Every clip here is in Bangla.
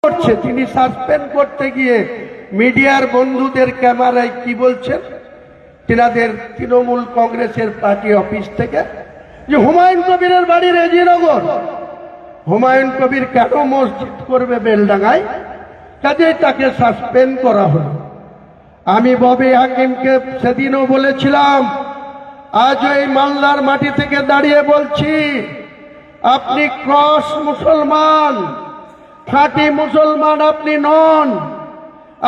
করছে, তিনি সাসপেন্ড করতে গিয়ে মিডিয়ার বন্ধুদের ক্যামেরায় কি বলছেন তিনাদের তৃণমূল কংগ্রেসের পার্টি অফিস থেকে, যে হুমায়ুন কবিরের বাড়ি রেজিনগর, হুমায়ুন কবির কেন মসজিদ করবে বেলডাঙ্গায়, কাজেই তাকে সাসপেন্ড করা হলো। আমি ববি হাকিমকে সেদিনও বলেছিলাম, আজ ওই মালদার মাটি থেকে দাঁড়িয়ে বলছি, আপনি ক্রস মুসলমান, খাঁটি মুসলমান আপনি নন।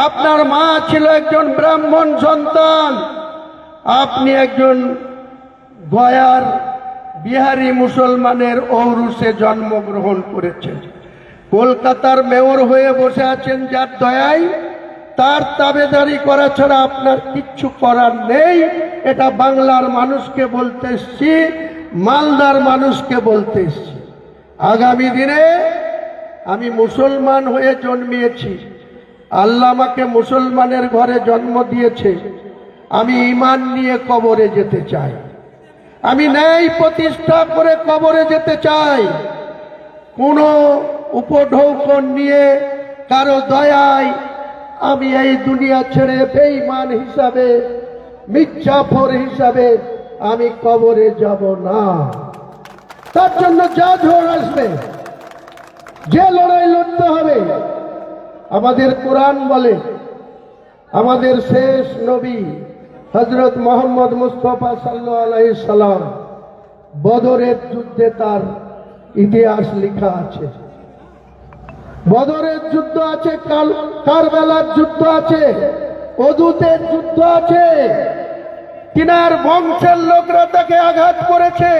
আপনার মা ছিল একজন ব্রাহ্মণ সন্তান, আপনি একজন গয়ার বিহারি মুসলমানের ঔরসে জন্মগ্রহণ করেছেন। কলকাতার মেয়র হয়ে বসে আছেন যার দয়ায়, তার তাবেদারি করা ছাড়া আপনার কিচ্ছু করার নেই। এটা বাংলার মানুষকে বলতে এসছি, মালদার মানুষকে বলতে এসছি। আগামী দিনে আমি মুসলমান হয়ে জন্মিয়েছি, আল্লাহ আমাকে মুসলমানের ঘরে জন্ম দিয়েছে। আমি ঈমান নিয়ে কবরে যেতে চাই, আমি ন্যায় প্রতিষ্ঠা করে কবরে যেতে চাই। কোনো উপঢৌকন নিয়ে কারো দয়ায় আমি এই দুনিয়া ছেড়ে বেঈমান হিসাবে, মির্জাফর হিসাবে আমি কবরে যাব না। তার জন্য যা ঝড় আসবে, যে লড়াই লড়তে হবে, আমাদের কোরআন বলে, আমাদের শেষ নবী হযরত মুহাম্মদ মুস্তাফা সাল্লাল্লাহু আলাইহি সাল্লাম বদরের যুদ্ধে তার ইতিহাস লেখা আছে। বদরের যুদ্ধ আছে, কারবালার যুদ্ধ আছে, উহুদের যুদ্ধ আছে। তিনার বংশের লোকরা তাকে আঘাত করেছে,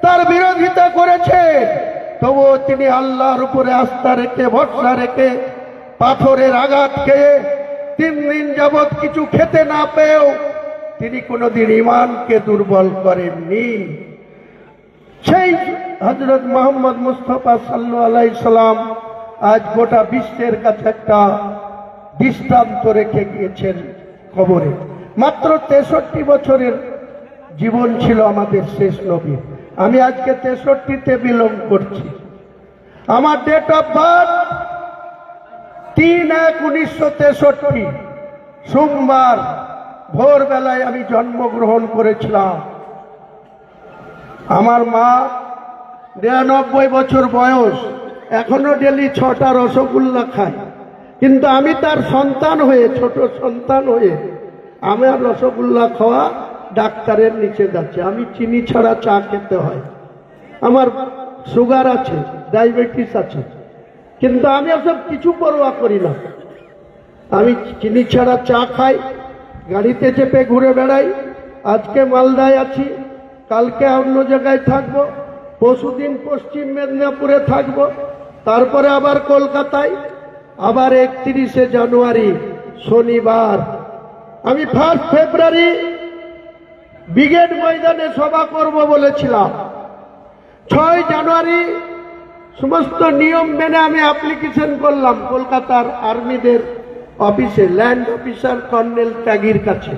তার বিরোধিতা করেছে, তবুও তিনি আল্লাহর উপরে আস্থা রেখে, ভরসা রেখে, পাথরের আঘাত খেয়ে 3 দিন যাবৎ কিছু খেতে না পেয়েও তিনি কোনোদিন ঈমানকে দুর্বল করেননি। সেই হযরত মুহাম্মদ মুস্তাফা সাল্লাল্লাহু আলাইহি সাল্লাম আজ গোটা বিশ্বের কাছে একটা দৃষ্টান্ত রেখে গিয়েছেন কবরে। মাত্র 63 বছরের জীবন ছিল আমাদের শেষ নবী। আমি আজকে 63তে বিলং করছি। আমার ডেট অফ বার্থ 3/1/1963, সোমবার ভোরবেলায় আমি জন্মগ্রহণ করেছিলাম। আমার মা 99 বছর বয়স, এখনো ডেলি 6টা রসগোল্লা খায়, কিন্তু আমি তার সন্তান হয়ে, ছোট সন্তান হয়ে আমার রসগোল্লা খাওয়া ডাক্তারের নিষেধ আছে। আমি চিনি ছাড়া চা খেতে হয়, আমার সুগার আছে, ডায়াবেটিস আছে, কিন্তু আমি এসব কিছু পরোয়া করি না। আমি চিনি ছাড়া চা খাই, গাড়িতে চেপে ঘুরে বেড়াই। আজকে মালদায় আছি, কালকে অন্য জায়গায় থাকবো, পরশুদিন পশ্চিম মেদিনীপুরে থাকবো, তারপরে আবার কলকাতায়, আবার 31শে জানুয়ারি শনিবার আমি 1 ফেব্রুয়ারি ব্রিগেড ময়দানে সভা করব বলেছিলাম। 6 জানুয়ারি সমস্ত নিয়ম মেনে আমি অ্যাপ্লিকেশন করলাম কলকাতার আর্মিদের অফিসে, ল্যান্ড অফিসার কর্নেল ত্যাগীর কাছে।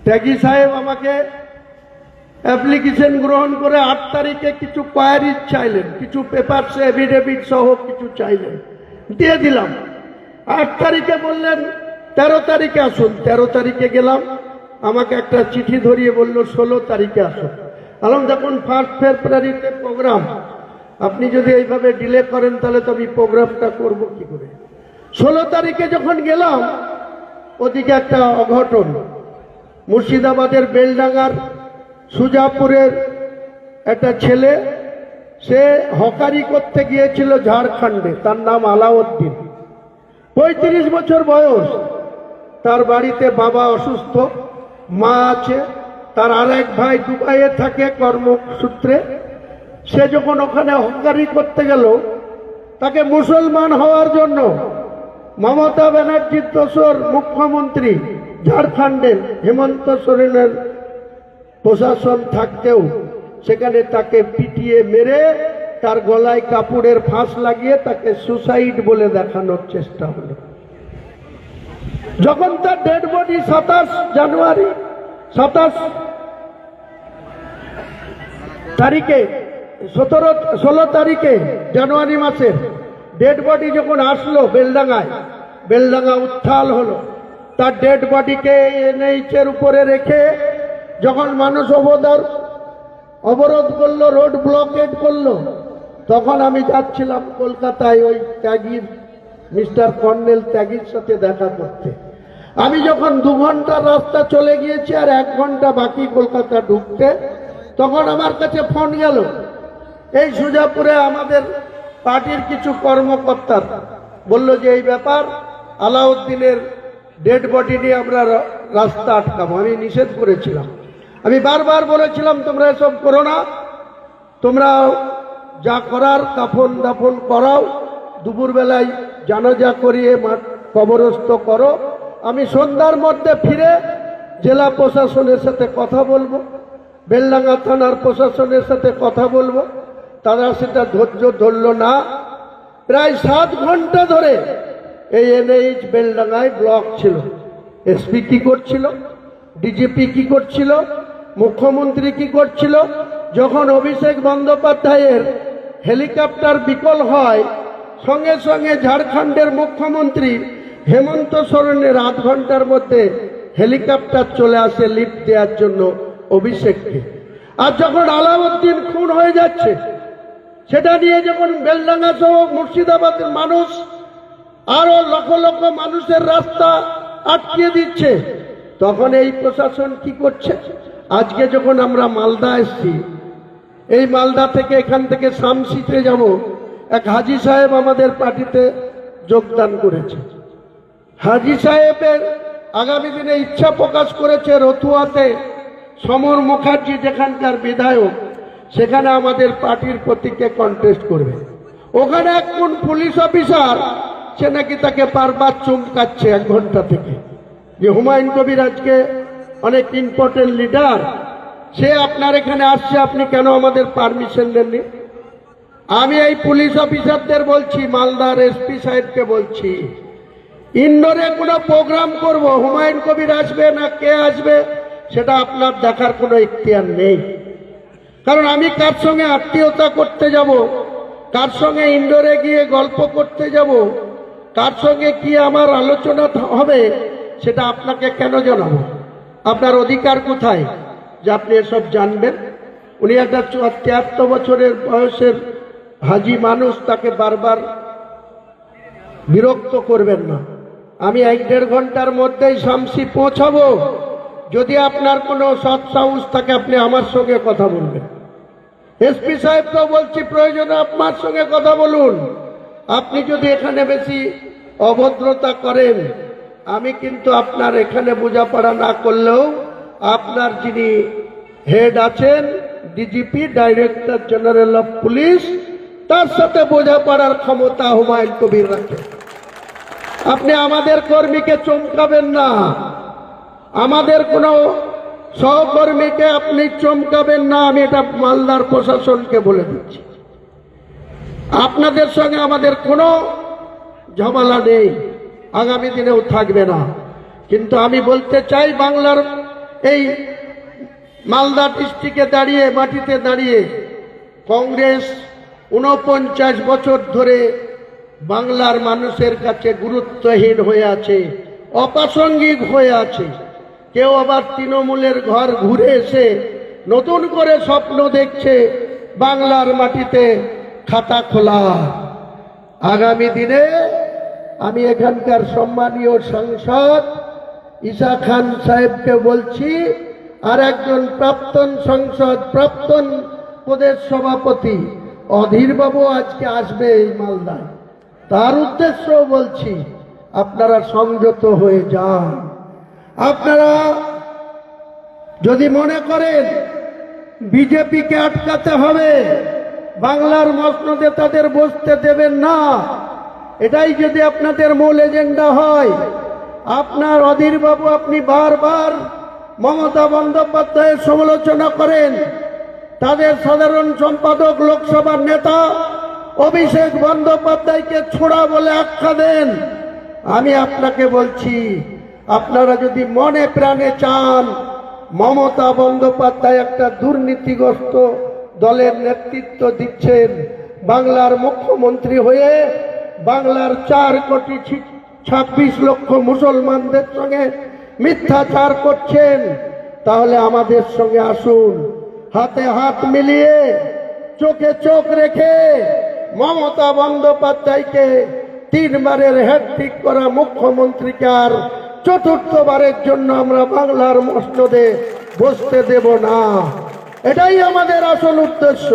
ত্যাগী সাহেব আমাকে অ্যাপ্লিকেশন গ্রহণ করে 8 তারিখে কিছু কোয়ারিজ চাইলেন, কিছু পেপারস এফিডেভিট সহ কিছু চাইলেন, দিয়ে দিলাম। 8 তারিখে বললেন 13 তারিখে আসুন। 13 তারিখে গেলাম, আমাকে একটা চিঠি ধরিয়ে বলল 16 তারিখে আসুন। বললাম দেখুন 1 ফেব্রুয়ারিতে প্রোগ্রাম, আপনি যদি এইভাবে ডিলে করেন তাহলে তো আমি প্রোগ্রামটা করবো কি করে। 16 তারিখে যখন গেলাম, ওদিকে একটা অঘটন। মুর্শিদাবাদের বেলডাঙ্গার সুজাপুরের একটা ছেলে, সে হকারি করতে গিয়েছিল ঝাড়খণ্ডে, তার নাম আলাউদ্দিন, 35 বছর বয়স। তার বাড়িতে বাবা অসুস্থ, মা আছে, তার আরেক ভাই দুবাইয়ে থাকে কর্মসূত্রে। সে যখন ওখানে হকারি করতে গেল, তাকে মুসলমান হওয়ার জন্য মমতা ব্যানার্জির দোসর মুখ্যমন্ত্রী ঝাড়খণ্ডের হেমন্ত সোরেনের প্রশাসন থাকতেও সেখানে তাকে পিটিয়ে মেরে তার গলায় কাপড়ের ফাঁস লাগিয়ে তাকে সুসাইড বলে দেখানোর চেষ্টা হলো। যখন তার ডেড বডি 27 তারিখে 16 তারিখে জানুয়ারি মাসের ডেড বডি যখন আসলো বেলডাঙ্গায়, বেলডাঙ্গা উত্থাল হলো, তার ডেড বডিকে এনএইচের উপরে রেখে যখন মানুষ অবরোধ করলো, রোড ব্লকেড করলো, তখন আমি যাচ্ছিলাম কলকাতায় ওই ত্যাগীর মিস্টার কর্নেল ত্যাগীর সাথে দেখা করতে। আমি যখন 2 ঘন্টার রাস্তা চলে গিয়েছি আর 1 ঘন্টা বাকি কলকাতা ঢুকতে, তখন আমার কাছে ফোন গেল। এই সুজাপুরে আমাদের পার্টির কিছু কর্মকর্তা বলল যে এই ব্যাপার, আলাউদ্দিনের ডেড বডি নিয়ে আমরা রাস্তা আটকাবো। আমি নিষেধ করেছিলাম, আমি বারবার বলেছিলাম তোমরা এসব করো না, তোমরা যা করার কাফন দাফন করাও, দুপুরবেলায় জানাজা করিয়ে কবরস্থ করো। আমি সন্ধ্যার মধ্যে ফিরে জেলা প্রশাসনের সাথে কথা বলবো, বেলডাঙ্গা থানার প্রশাসনের সাথে কথা বলবো। তারা সেটা ধৈর্য ধরল না। প্রায় 7 ঘন্টা ধরে এই এনএইচ বেলডাঙ্গায় ব্লক ছিল। এসপি কি করছিল, ডিজিপি কি করছিল, মুখ্যমন্ত্রী কি করছিল? যখন অভিষেক বন্দ্যোপাধ্যায়ের হেলিকপ্টার বিকল হয়, সঙ্গে সঙ্গে ঝাড়খণ্ডের মুখ্যমন্ত্রী হেমন্ত সোরেনের 8 ঘন্টার মধ্যে হেলিকপ্টার চলে আসে লিফট দেওয়ার জন্য অভিষেককে। আর যখন আলাউদ্দিন খুন হয়ে যাচ্ছে, সেটা নিয়ে যখন বেলডাঙ্গা সহ মুর্শিদাবাদের মানুষ আরো লক্ষ লক্ষ মানুষের রাস্তা আটকিয়ে দিচ্ছে, তখন এই প্রশাসন কি করছে? আজকে যখন আমরা মালদা এসছি, এই মালদা থেকে এখান থেকে শামসিতে যাব, এক হাজী সাহেব আমাদের পার্টিতে যোগদান করেছে। হাজী সাহেবের আগামী দিনে ইচ্ছা প্রকাশ করেছে রতুয়াতে সমর মুখার্জি যেখানকার বিধায়ক, সেখানে আমাদের পার্টির প্রতীকে কন্টেস্ট করবে। ওখানে এক কোন পুলিশ অফিসার সে নাকি তাকে বারবার চমকাচ্ছে 1 ঘন্টা থেকে, যে হুমায়ুন কবির আজকে অনেক ইম্পর্টেন্ট লিডার, সে আপনার এখানে আসছে, আপনি কেন আমাদের পারমিশন দেননি? আমি এই পুলিশ অফিসারদের বলছি, মালদার এসপি সাহেবকে বলছি, ইন্ডোরে কোনো প্রোগ্রাম করব, হুমায়ুন কবির আসবে না কে আসবে সেটা আপনার দেখার কোনো ইখতিয়ার নেই। কারণ আমি কার সঙ্গে আত্মীয়তা করতে যাব, কার সঙ্গে ইন্ডোরে গিয়ে গল্প করতে যাব, কার সঙ্গে কি আমার আলোচনা হবে, সেটা আপনাকে কেন জানাবো? আপনার অধিকার কোথায় যে আপনি এসব জানবেন? উনি একটা 73 বছরের বয়সের হাজি মানুষ, তাকে বারবার বিরক্ত করবেন না। আমি 1-1.5 ঘন্টার মধ্যেই শামসি পৌঁছাবো। যদি আপনার কোনো সৎ সাহস থাকে আপনি আমার সঙ্গে কথা বলবেন। এসপি সাহেবকেও বলছি, প্রয়োজনে আপনার সঙ্গে কথা বলুন। আপনি যদি এখানে বেশি অভদ্রতা করেন, আমি কিন্তু আপনার এখানে বোঝাপড়া না করলেও আপনার যিনি হেড আছেন, DGP director general of police, তার সাথে বোঝাপড়ার ক্ষমতা হুমায়ুন কবির রাখে। আপনি আমাদের কর্মীকে চমকাবেন না, আমাদের কোনো সহকর্মীকে আপনি চমকাবেন না। আমি এটা মালদার প্রশাসনকে বলে দিচ্ছি, আপনাদের সঙ্গে আমাদের কোনো ঝামেলা নেই, আগামী দিনেও থাকবে না। কিন্তু আমি বলতে চাই, বাংলার এই মালদা ডিস্ট্রিক্টে দাঁড়িয়ে, মাটিতে দাঁড়িয়ে কংগ্রেস 49 বছর ধরে বাংলার মানুষের কাছে গুরুত্বহীন হয়ে আছে, অপ্রাসঙ্গিক হয়ে আছে। কেউ আবার তৃণমূলের ঘর ঘুরে এসে নতুন করে স্বপ্ন দেখছে বাংলার মাটিতে খাতা খোলা। আগামী দিনে আমি এখানকার সম্মানীয় সাংসদ ঈশা খান সাহেবকে বলছি, আর একজন প্রাক্তন সংসদ, প্রাক্তন প্রদেশ সভাপতি অধীরবাবু আজকে আসবে এই মালদায়। তার উদ্দেশ্য বলছি, আপনারা সংযত হয়ে যান। আপনারা যদি মনে করেন বিজেপিকে আটকাতে হবে, বাংলার মসনদে তাদের বসতে দেবেন না, এটাই যদি আপনাদের মূল এজেন্ডা হয়, আপনার অধীরবাবু আপনি বারবার মমতা বন্দ্যোপাধ্যায়ের সমালোচনা করেন, তাদের সাধারণ সম্পাদক লোকসভার নেতা অভিষেক বন্দ্যোপাধ্যায়কে ছোড়া বলে আখ্যা দেন। আমি আপনাকে বলছি, আপনারা যদি মনে প্রাণে চান মমতা বন্দ্যোপাধ্যায় একটা দুর্নীতিগ্রস্ত দলের নেতৃত্ব দিচ্ছেন, বাংলার মুখ্যমন্ত্রী হয়ে বাংলার 4,26,00,000 মুসলমানদের সঙ্গে মিথ্যাচার করছেন, তাহলে আমাদের সঙ্গে আসুন, হাতে হাত মিলিয়ে চোখে চোখ রেখে মমতা বন্দ্যোপাধ্যায়কে 3বারের হ্যাট্রিক করা মুখ্যমন্ত্রীকে আর 4র্থবারের জন্য আমরা বাংলার মসনদে বসতে দেব না। এটাই আমাদের আসল উদ্দেশ্য।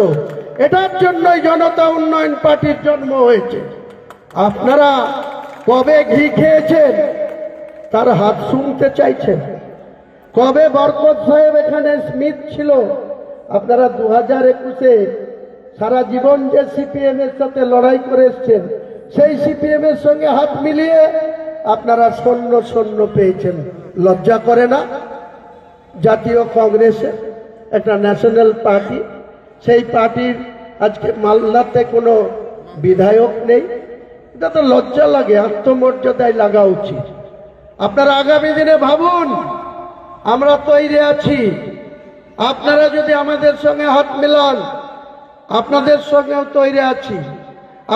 এটার জন্যই জনতা উন্নয়ন পার্টির জন্ম হয়েছে। আপনারা কবে ঘি খেয়েছেন তার হাত শুনতে চাইছেন? কবে বরকত সাহেব এখানে স্মিথ ছিল? আপনারা 2021-এ সারা জীবন যে সিপিএম এর সাথে লড়াই করে এসছেন, সেই সিপিএম এর সঙ্গে হাত মিলিয়ে আপনারা শূন্য পেয়েছেন। লজ্জা করে না? জাতীয় কংগ্রেসে একটা ন্যাশনাল পার্টি, সেই পার্টির আজকে মালদাতে কোনো বিধায়ক নেই। এটা তো লজ্জা লাগে, আত্মমর্যাদায় লাগা উচিত। আপনারা আগামী দিনে ভাবুন, আমরা তৈরি আছি। আপনারা যদি আমাদের সঙ্গে হাত মেলান, আপনাদের সঙ্গেও তৈরি আছি।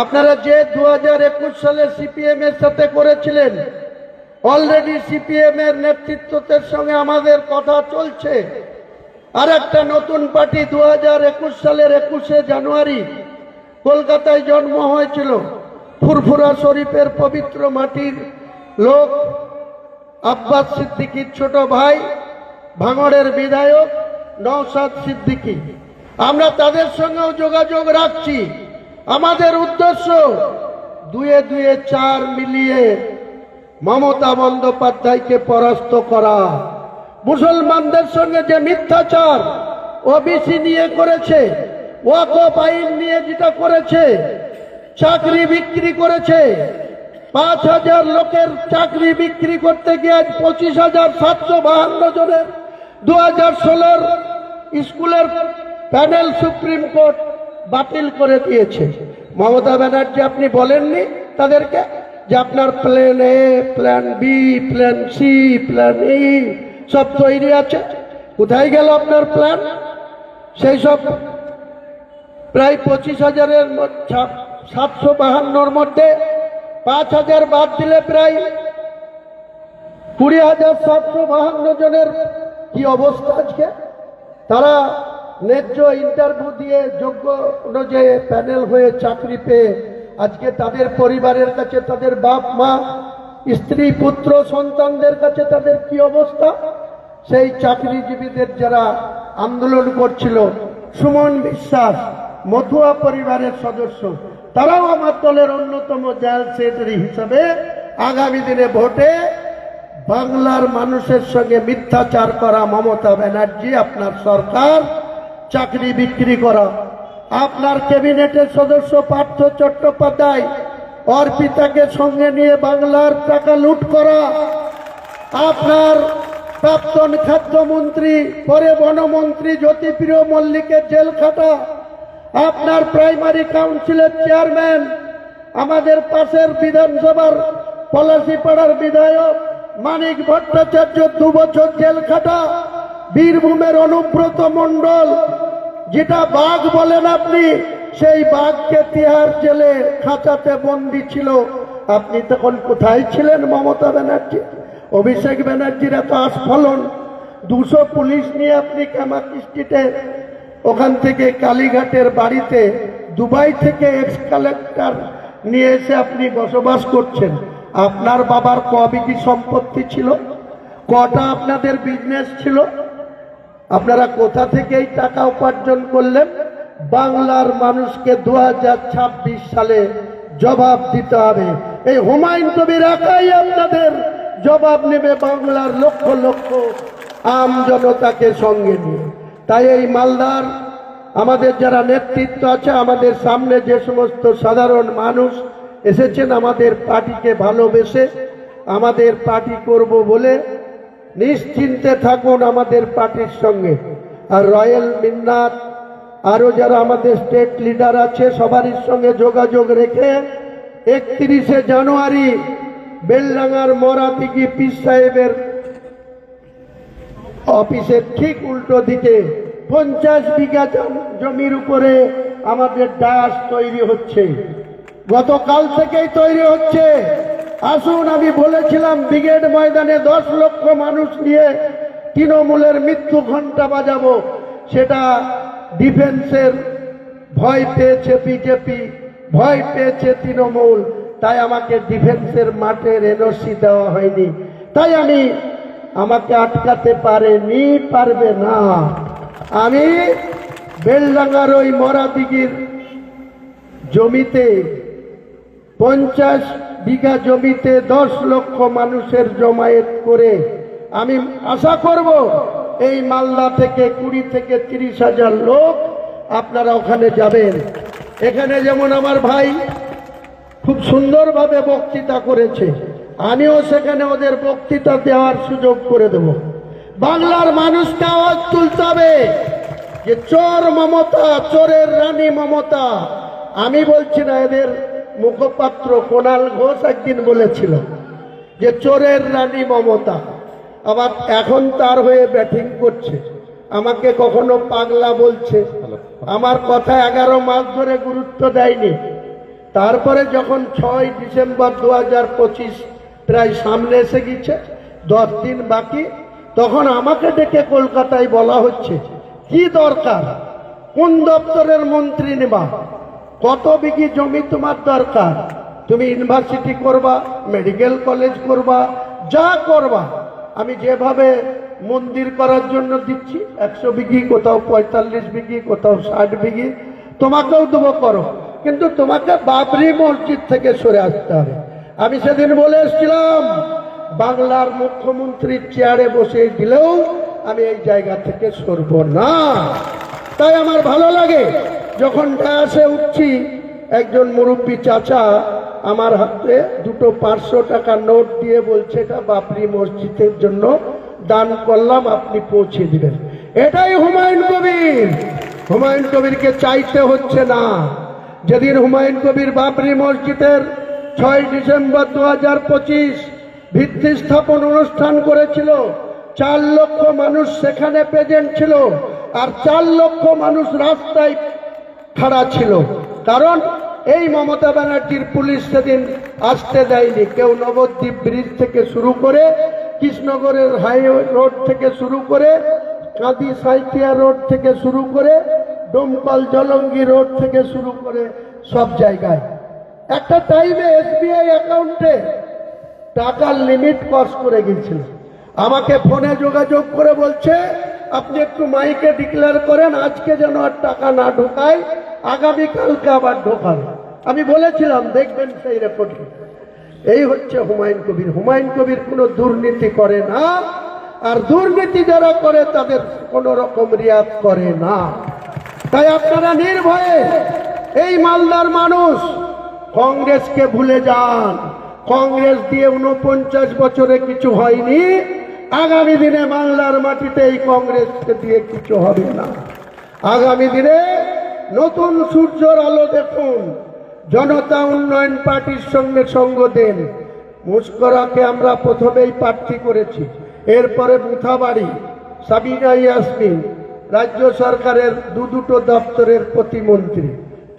আপনারা যে 2021 সালে সিপিএম এর সাথে করেছিলেন, অলরেডি সিপিএম এর নেতৃত্বের সঙ্গে আমাদের কথা চলছে। আর একটা নতুন পার্টি 2021 সালের 21শে জানুয়ারি কলকাতায় জন্ম হয়েছিল। ফুরফুরা শরীফের পবিত্র মাটির লোক আব্বাস সিদ্দিকীর ছোট ভাই, ভাঙড়ের বিধায়ক নওশাদ সিদ্দিকী। আমরা তাদের সঙ্গেও যোগাযোগ রাখছি। আমাদের উদ্দেশ্য 2-2 4 মিলিয়ে মমতা বন্দ্যোপাধ্যায়কে পরাস্ত করা। মুসলমানদের সঙ্গে যে মিথ্যাচার ওবিসি নিয়ে করেছে, ওয়াকফ আইন নিয়ে যেটা করেছে, চাকরি বিক্রি করেছে, 5,000 লোকের চাকরি বিক্রি করতে গিয়ে আজ 25,752 জনের 2016 স্কুলের প্যানেল সুপ্রিম কোর্ট বাতিল করে দিয়েছে। মমতা ব্যানার্জি আপনি বলেননি তাদেরকে যে আপনার plan A, plan B, plan C, plan E সব তৈরি আছে? কোথায় গেল আপনার প্ল্যান? সেই সব প্রায় 25,000-এর 752-র মধ্যে 5,000 বাদ দিলে প্রায় 20,752 জনের কি অবস্থা আজকে? তারা ন্যায্য ইন্টারভিউ দিয়ে যোগ্য অনুযায়ী প্যানেল হয়ে চাকরি পেয়ে আজকে তাদের পরিবারের কাছে, তাদের বাপ মা, স্ত্রী, পুত্র, সন্তানদের কাছে তাদের কি অবস্থা? সেই চাকরিজীবীদের যারা আন্দোলন করছিল, সুমন বিশ্বাস, মথুয়া পরিবারের সদস্য, তারাও আমার দলের অন্যতম জেনারেল সেক্রেটারি হিসাবে আগামী দিনে ভোটে বাংলার মানুষের সঙ্গে মিথ্যাচার করা মমতা ব্যানার্জি, আপনার সরকার, চাকরি বিক্রি করা, আপনার ক্যাবিনেটের সদস্য পার্থ চট্টোপাধ্যায় অর্পিতাকে সঙ্গে নিয়ে বাংলার টাকা লুট করা, আপনার প্রাক্তন খাদ্যমন্ত্রী পরে বনমন্ত্রী জ্যোতিপ্রিয় মল্লিকের জেল খাটা, আপনার প্রাইমারি কাউন্সিলের চেয়ারম্যান, আমাদের পাশের বিধানসভার পলাশিপাড়ার বিধায়ক মানিক ভট্টাচার্য 2 বছর জেল খাটা, বীরভূমের অনুব্রত মণ্ডল, যেটা বাঘ বলেন আপনি, সেই বাঘকে তিহার জেলে খাঁচাতে বন্দী ছিল। আপনি তখন কোথায় ছিলেন মমতা ব্যানার্জি? অভিষেক ব্যানার্জির এত আস্ফলন, 200 পুলিশ নিয়ে আপনি কামাকি স্ট্রিটে, ওখান থেকে কালীঘাটের বাড়িতে, দুবাই থেকে এক্স কালেক্টর নিয়ে এসে আপনি বসবাস করছেন। আপনার বাবার ক বিঘি সম্পত্তি ছিল? কটা আপনাদের বিজনেস ছিল? আপনারা কোথা থেকে এই টাকা উপার্জন করলেন? বাংলার মানুষকে 2026 সালে জবাব দিতে হবে। এই হুমায়ুন কবির একাই আপনাদের জবাব নেবে, বাংলার লক্ষ লক্ষ আম জনতাকে সঙ্গে নিয়ে। তাই এই মালদার আমাদের যারা নেতৃত্ব আছে, আমাদের সামনে যে সমস্ত সাধারণ মানুষ এসেছেন আমাদের পার্টিকে ভালোবেসে, আমাদের পার্টি করব বলে, নিশ্চিন্তে থাকুন আমাদের পার্টির সঙ্গে। আর রয়্যাল মিন্নাত, আরো যারা আমাদের স্টেট লিডার আছে সবারই সঙ্গে যোগাযোগ রেখে 31শে জানুয়ারি বেলডাঙ্গার মরাদিঘি পীর সাহেবের অফিসের ঠিক উল্টো দিকে 50 বিঘা জমির উপরে আমাদের ডায়াস তৈরি হচ্ছে। গতকাল থেকেই তৈরি হচ্ছে। আসুন, আমি বলেছিলাম ব্রিগেড ময়দানে 10 লক্ষ মানুষ নিয়ে তৃণমূলের মৃত্যু ঘণ্টা বাজাবো, সেটা ডিফেন্সের ভয় পেয়েছে বিজেপি, ভয় পেয়েছে তৃণমূল, তাই আমাকে ডিফেন্সের মাঠের এনওসি দেওয়া হয়নি। তাই আমাকে আটকাতে পারবে না। আমি বেলডাঙ্গার ওই মরাদিঘির জমিতে 50 বিঘা জমিতে 10 লক্ষ মানুষের জমায়েত করে আমি আশা করব এই মালদা থেকে 20 থেকে 30 হাজার লোক আপনারা ওখানে যাবেন। এখানে যেমন আমার ভাই খুব সুন্দরভাবে বক্তৃতা করেছে, আমিও সেখানে ওদের বক্তৃতা দেওয়ার সুযোগ করে দেব। বাংলার মানুষকে আওয়াজ তুলতে হবে যে চোর মমতা, চোরের রানী মমতা। আমি বলছি না, এদের মুখপাত্র কোনাল ঘোষ একদিন বলেছিল যে চোরের রানী মমতা, আবার এখন তার হয়ে ব্যাটিং করছে, আমাকে কখনো পাগলা বলছে, আমার কথা 11 মাস ধরে গুরুত্ব দেয়নি। তারপরে যখন 6 ডিসেম্বর 2025 প্রায় সামনে এসে গেছে, 10 দিন বাকি, তখন আমাকে ডেকে কলকাতায় বলা হচ্ছে কি দরকার, কোন দপ্তরের মন্ত্রী নেবা, কত বিঘি জমি তোমার দরকার, তুমি ইউনিভার্সিটি করবা, মেডিকেল কলেজ করবা, যা করবা। আমি যেভাবে মন্দির করার জন্য দিচ্ছি 100 বিঘি, কোথাও 45 বিঘি, কোথাও 60 বিঘি, তোমাকেও দেবো, করো, কিন্তু তোমাকে বাবরি মসজিদ থেকে সরে আসতে হবে। আমি সেদিন বলে এসেছিলাম বাংলার মুখ্যমন্ত্রীর চেয়ারে বসে দিলেও আমি এই জায়গা থেকে সরব না। তাই আমার ভালো লাগে যখন ডায়াসে উঠছি, একজন মুরব্বী চাচা আমার হাতে 2 500 টাকা নোট দিয়ে বলছে এটা বাবরি মসজিদের জন্য দান করলাম, আপনি পৌঁছে দিবেন। এটাই হুমায়ুন কবির। হুমায়ুন কবিরকে চাইতে হচ্ছে না। যেদিন হুমায়ুন কবির বাবরি মসজিদের 6 ডিসেম্বর 2025 ভিত্তি স্থাপন অনুষ্ঠান করেছিল, 4 লক্ষ মানুষ সেখানে প্রেজেন্ট ছিল, আর 4 লক্ষ মানুষ রাস্তায় খাড়া ছিল। কারণ এই মমতা ব্যানার্জির পুলিশ সেদিন আসতে দেয়নি। কেউ নবদ্বীপ ব্রিজ থেকে শুরু করে, কৃষ্ণগড়ের হাইওয়ে রোড থেকে শুরু করে, কাঁদি সাইথিয়া রোড থেকে শুরু করে, ডোমকল জলঙ্গি রোড থেকে শুরু করে সব জায়গায় একটা টাইমে এসবিআই অ্যাকাউন্টে টাকার লিমিট ক্রস করে গিয়েছিল। আমাকে ফোনে যোগাযোগ করে বলছে আপনি একটু মাইকে ডিক্লেয়ার করেন আজকে যেন আর টাকা না ঢোকায়, আগামীকালকে আবার ঢোকাবে। আমি বলেছিলাম দেখবেন সেই রেকর্ডিং। এই হচ্ছে হুমায়ুন কবির। হুমায়ুন কবির কোনো দুর্নীতি করে না, আর দুর্নীতি যারা করে তাদের কোনো রকম রিয়াদ করে না। তাই আপনারা নির্ভয়ে এই মালদার মানুষ কংগ্রেসকে ভুলে যান। কংগ্রেস দিয়ে 49 বছরে কিছু হয়নি, আগামী দিনে বাংলার মাটিতে এই কংগ্রেসকে দিয়ে কিছু হবে না। আগামী দিনে নতুন সূর্যের আলো দেখুন। জনতা উন্নয়ন পার্টির সঙ্গে সঙ্গ দেন। মুস্করাকে আমরা প্রথমেই প্রার্থী করেছি, এরপরে মুথাবাড়ি, সাবিনা ইয়াসমিন, রাজ্য সরকারের দুটো দপ্তরের প্রতিমন্ত্রী।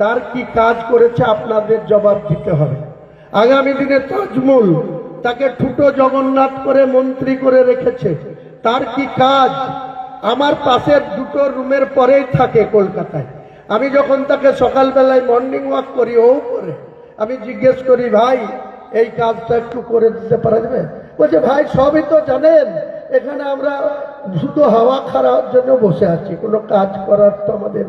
তার কি কাজ করেছে আপনাদের জবাব দিতে হবে। আগামী দিনে তাজমুল, তাকে ঠুটো জগন্নাথ করে মন্ত্রী করে রেখেছে, তার কি কাজ। আমার পাশের 2টো রুমের পরেই থাকে কলকাতায়। আমি যখন তাকে সকালবেলায় মর্নিং ওয়াক করি, ও করে, আমি জিজ্ঞেস করি ভাই এই কাজটা একটু করে দিতে পারা যাবে? বলছে ভাই সবই তো জানেন, এখানে আমরা শুধু হাওয়া খাওয়ার জন্য বসে আছি, কোনো কাজ করার তো আমাদের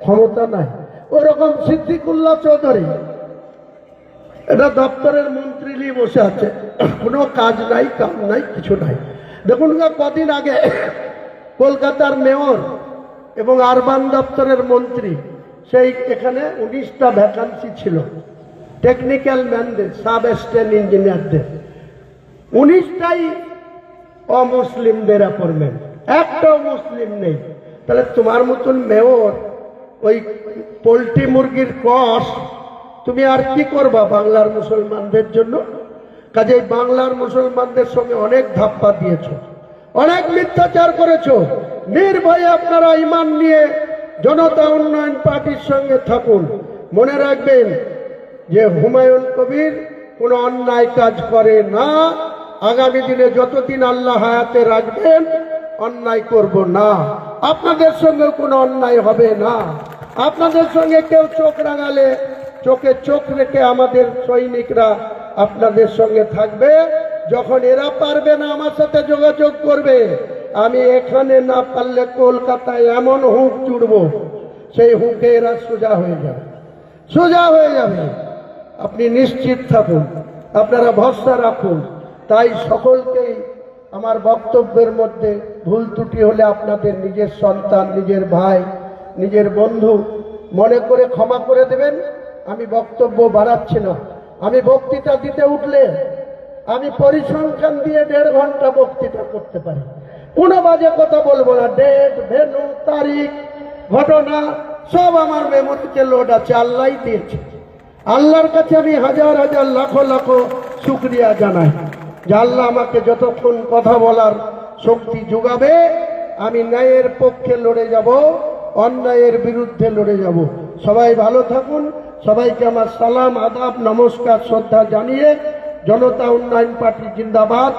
ক্ষমতা নাই। ওরকম সিদ্দিকুল্লাহ চৌধুরী এটা দপ্তরের মন্ত্রী নিয়ে বসে আছে, কোনো কাজ নাই, কাম নাই, কিছু নাই। দেখুন কদিন আগে কলকাতার মেয়র এবং আরবান দপ্তরের মন্ত্রী, সেই এখানে 19টা ভ্যাকান্সি ছিল টেকনিক্যাল ম্যানদের, সাব অ্যাসিস্ট্যান্ট ইঞ্জিনিয়ারদের, 19টাই অমুসলিমদের অ্যাপয়েন্টমেন্ট, একটাও মুসলিম নেই। তাহলে তোমার মতন মেয়র ওই পোল্ট্রি মুরগির কষ তুমি আর কি করবা বাংলার মুসলমানদের জন্য? কাজেই বাংলার মুসলমানদের সঙ্গে অনেক ধাপ্পা দিয়েছ, অনেক মিথ্যাচার করেছ। নির্ভয়ে আপনারা ঈমান নিয়ে জনতা উন্নয়ন পার্টির সঙ্গে থাকুন। মনে রাখবেন যে হুমায়ুন কবির কোনো অন্যায় কাজ করে না। আগামী দিনে যতদিন আল্লাহ হায়াতে রাখবেন অন্যায় করব না। আপনাদের সঙ্গে কোনো অন্যায় হবে না। আপনাদের সঙ্গে কেউ চোখ রাঙালে চোখে চোখ রেখে আমাদের সৈনিকরা আপনাদের সঙ্গে থাকবে। যখন এরা পারবে না আমার সাথে যোগাযোগ করবে, আমি এখানে না পারলে কলকাতায় এমন হুঁক জুড়ব, সেই হুঁকে এরা সোজা হয়ে যাবে, সোজা হয়ে যাবে। আপনি নিশ্চিত থাকুন, আপনারা ভরসা রাখুন। তাই সকলকেই আমার বক্তব্যের মধ্যে ভুল ত্রুটি হলে আপনাদের নিজের সন্তান, নিজের ভাই, নিজের বন্ধু মনে করে ক্ষমা করে দেবেন। আমি বক্তব্য বাড়াচ্ছি না। আমি বক্তৃতা দিতে উঠলে আমি পরিসংখ্যান দিয়ে 1.5 ঘন্টা বক্তৃতা করতে পারি। কোনো বাজে কথা বলবো না। ডেট, ভেন্যু, তারিখ, ঘটনা সব আমার মেমোরিতে লোড আছে, আল্লাহই দিয়েছে। আল্লাহর কাছে আমি হাজার হাজার লাখো লাখো শুকরিয়া জানাই যে আল্লাহ আমাকে যতক্ষণ কথা বলার শক্তি যোগাবে আমি ন্যায়ের পক্ষে লড়ে যাব, অন্যায়ের বিরুদ্ধে লড়ে যাব। সবাই ভালো থাকুন। সবাইকে আমার সালাম, আদাব, নমস্কার, শ্রদ্ধা জানিয়ে জনতা উন্নয়ন পার্টি জিন্দাবাদ,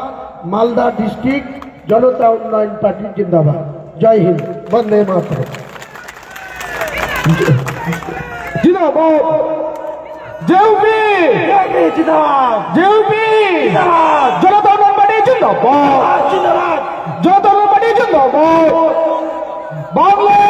মালদা ডিস্ট্রিক্ট জনতা উন্নয়ন পার্টি জিন্দাবাদ। জয় হিন্দ, বন্দে মাতরম। জিন্দাবাদ জেউপি, জিন্দাবাদ, জেউপি, জিন্দাবাদ, জনতা উন্নয়ন পার্টি জিন্দাবাদ, জিন্দাবাদ, জনতা উন্নয়ন পার্টি জিন্দাবাদ, বাংলা